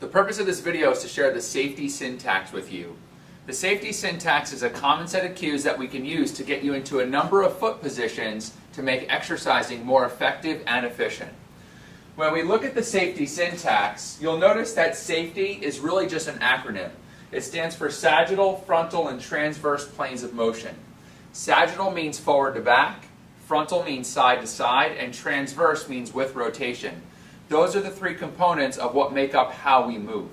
The purpose of this video is to share the safety syntax with you. The safety syntax is a common set of cues that we can use to get you into a number of foot positions to make exercising more effective and efficient. When we look at the safety syntax, you'll notice that safety is really just an acronym. It stands for sagittal, frontal, and transverse planes of motion. Sagittal means forward to back, frontal means side to side, and transverse means with rotation. Those are the three components of what make up how we move.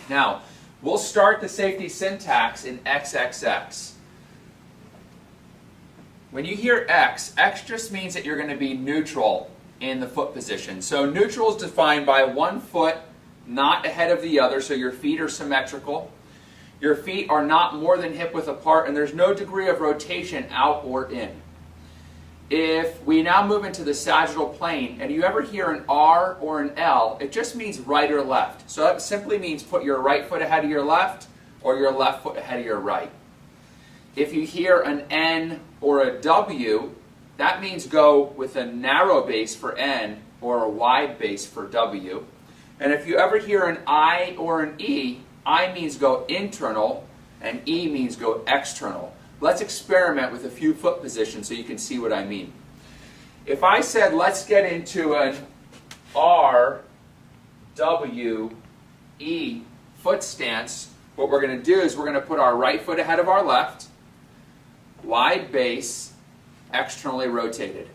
Now, we'll start the safety syntax in XXX. When you hear X, X just means that you're going to be neutral in the foot position. So neutral is defined by one foot not ahead of the other, so your feet are symmetrical. Your feet are not more than hip width apart, and there's no degree of rotation out or in. If we now move into the sagittal plane, and you ever hear an R or an L, it just means right or left. So that simply means put your right foot ahead of your left, or your left foot ahead of your right. If you hear an N or a W, that means go with a narrow base for N or a wide base for W. And if you ever hear an I or an E, I means go internal and E means go external. Let's experiment with a few foot positions so you can see what I mean. If I said let's get into an R, W, E foot stance, what we're going to do is we're going to put our right foot ahead of our left, wide base, externally rotated.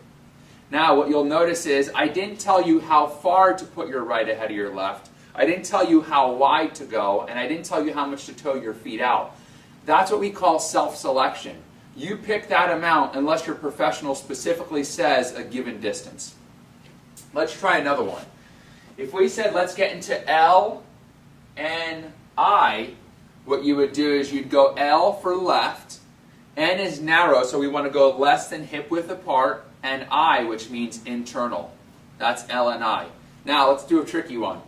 Now what you'll notice is I didn't tell you how far to put your right ahead of your left. I didn't tell you how wide to go, and I didn't tell you how much to toe your feet out. That's what we call self-selection. You pick that amount unless your professional specifically says a given distance. Let's try another one. If we said let's get into L, N, I, what you would do is you'd go L for left, N is narrow, so we want to go less than hip width apart, and I, which means internal. That's L and I. Now let's do a tricky one.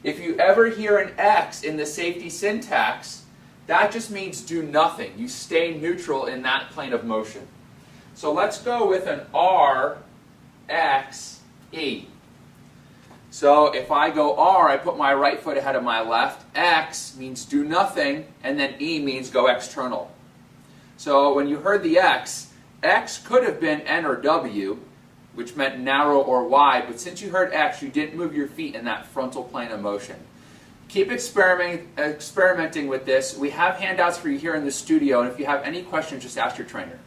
If you ever hear an X in the safety syntax, that just means do nothing. You stay neutral in that plane of motion. So let's go with an R, X, E. So if I go R, I put my right foot ahead of my left. X means do nothing, and then E means go external. So when you heard the X, X could have been N or W, which meant narrow or wide, but since you heard X, you didn't move your feet in that frontal plane of motion. Keep experimenting with this. We have handouts for you here in the studio, and if you have any questions, just ask your trainer.